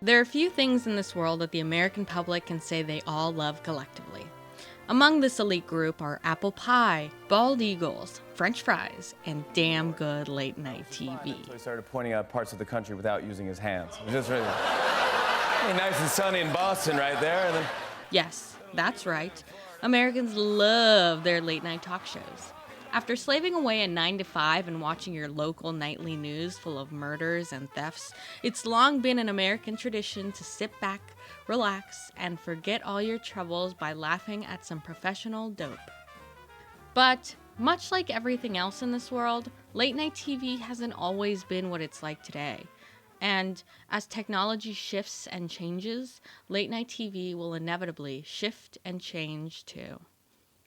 There are few things in this world that the American public can say they all love collectively. Among this elite group are apple pie, bald eagles, French fries, and damn good late-night TV. So he started pointing out parts of the country without using his hands. It was just really nice and sunny in Boston right there. And then... Yes, that's right. Americans love their late-night talk shows. After slaving away at 9 to 5 and watching your local nightly news full of murders and thefts, it's long been an American tradition to sit back, relax, and forget all your troubles by laughing at some professional dope. But, much like everything else in this world, late-night TV hasn't always been what it's like today. And as technology shifts and changes, late-night TV will inevitably shift and change too.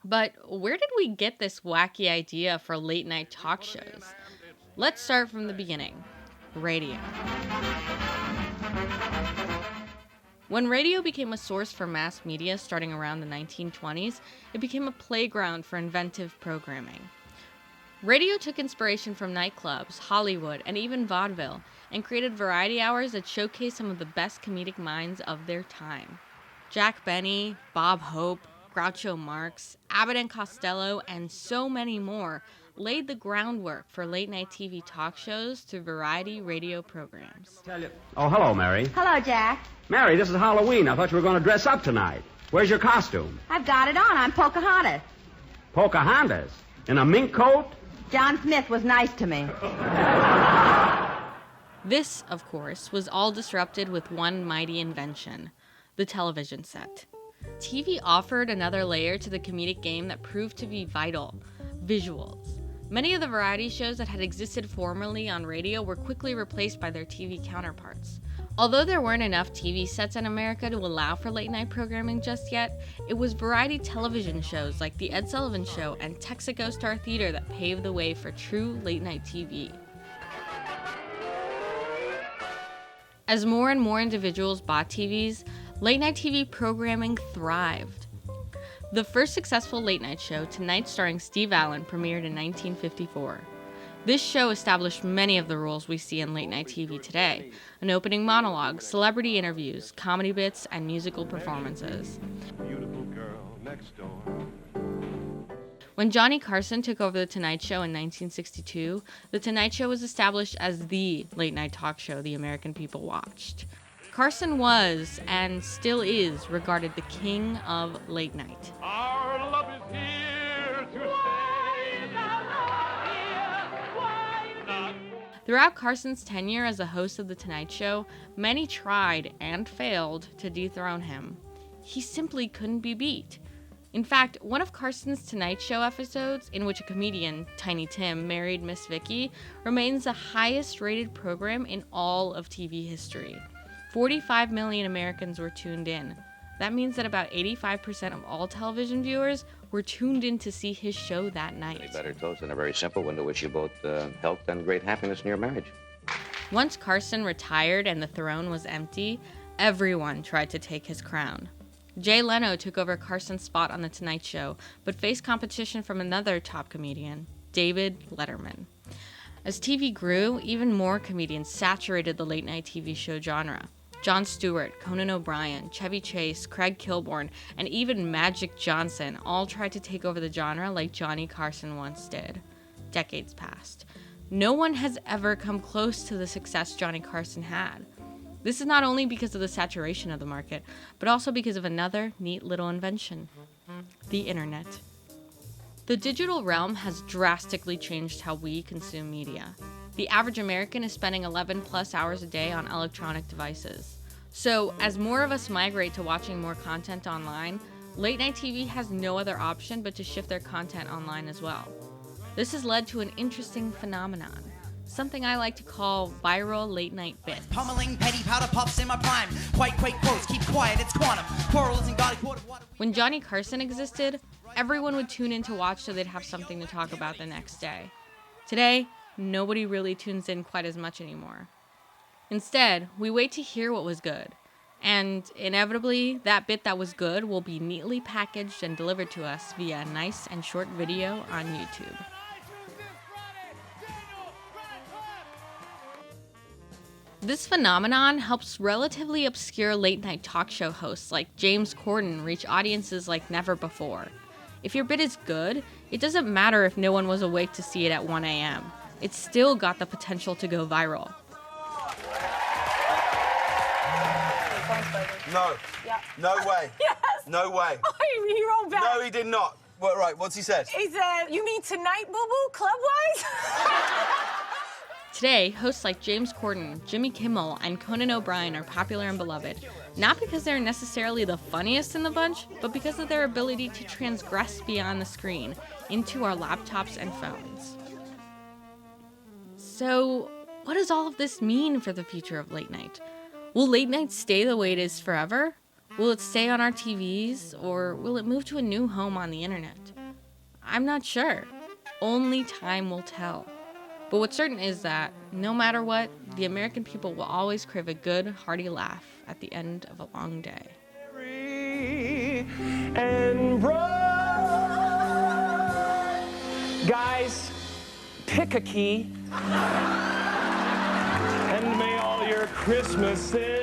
But where did we get this wacky idea for late-night talk shows? Let's start from the beginning. Radio. When radio became a source for mass media starting around the 1920s, it became a playground for inventive programming. Radio took inspiration from nightclubs, Hollywood, and even vaudeville, and created variety hours that showcased some of the best comedic minds of their time. Jack Benny, Bob Hope, Groucho Marx, Abbott and Costello, and so many more laid the groundwork for late-night TV talk shows through variety radio programs. Oh, hello, Mary. Hello, Jack. Mary, this is Halloween. I thought you were going to dress up tonight. Where's your costume? I've got it on. I'm Pocahontas. Pocahontas? In a mink coat? John Smith was nice to me. This, of course, was all disrupted with one mighty invention, the television set. TV offered another layer to the comedic game that proved to be vital: visuals. Many of the variety shows that had existed formerly on radio were quickly replaced by their TV counterparts. Although there weren't enough TV sets in America to allow for late-night programming just yet, it was variety television shows like The Ed Sullivan Show and Texaco Star Theater that paved the way for true late-night TV. As more and more individuals bought TVs, late-night TV programming thrived. The first successful late-night show, Tonight starring Steve Allen, premiered in 1954. This show established many of the rules we see in late-night TV today: an opening monologue, celebrity interviews, comedy bits, and musical performances. Beautiful girl next door. When Johnny Carson took over The Tonight Show in 1962, The Tonight Show was established as the late-night talk show the American people watched. Carson was, and still is, regarded the king of late night. Our love is here to stay. Throughout Carson's tenure as a host of The Tonight Show, many tried and failed to dethrone him. He simply couldn't be beat. In fact, one of Carson's Tonight Show episodes, in which a comedian, Tiny Tim, married Miss Vicky, remains the highest rated program in all of TV history. 45 million Americans were tuned in. That means that about 85% of all television viewers were tuned in to see his show that night. Any better toast than a very simple one to wish you both health and great happiness in your marriage. Once Carson retired and the throne was empty, everyone tried to take his crown. Jay Leno took over Carson's spot on The Tonight Show, but faced competition from another top comedian, David Letterman. As TV grew, even more comedians saturated the late-night TV show genre. Jon Stewart, Conan O'Brien, Chevy Chase, Craig Kilborn, and even Magic Johnson all tried to take over the genre like Johnny Carson once did. Decades passed. No one has ever come close to the success Johnny Carson had. This is not only because of the saturation of the market, but also because of another neat little invention: the internet. The digital realm has drastically changed how we consume media. The average American is spending 11 plus hours a day on electronic devices. So, as more of us migrate to watching more content online, late-night TV has no other option but to shift their content online as well. This has led to an interesting phenomenon, something I like to call viral late-night bits. Pummeling petty powder puffs in my prime. Quite quotes, keep quiet, it's quantum. Quarrels and gaudy quarter water. When Johnny Carson existed, everyone would tune in to watch so they'd have something to talk about the next day. Today, nobody really tunes in quite as much anymore. Instead, we wait to hear what was good. And inevitably, that bit that was good will be neatly packaged and delivered to us via a nice and short video on YouTube. This phenomenon helps relatively obscure late-night talk show hosts like James Corden reach audiences like never before. If your bit is good, it doesn't matter if no one was awake to see it at 1 a.m. It's still got the potential to go viral. No. Yeah. No way. Yes. No way. Oh, he rolled back. No, he did not. What, right, what's he said? He said, you mean tonight, boo-boo, club-wise? Today, hosts like James Corden, Jimmy Kimmel, and Conan O'Brien are popular and beloved, not because they're necessarily the funniest in the bunch, but because of their ability to transgress beyond the screen into our laptops and phones. So, what does all of this mean for the future of late night? Will late night stay the way it is forever? Will it stay on our TVs, or will it move to a new home on the internet? I'm not sure. Only time will tell. But what's certain is that, no matter what, the American people will always crave a good, hearty laugh at the end of a long day. And bright. Guys, pick a key. And may all your Christmases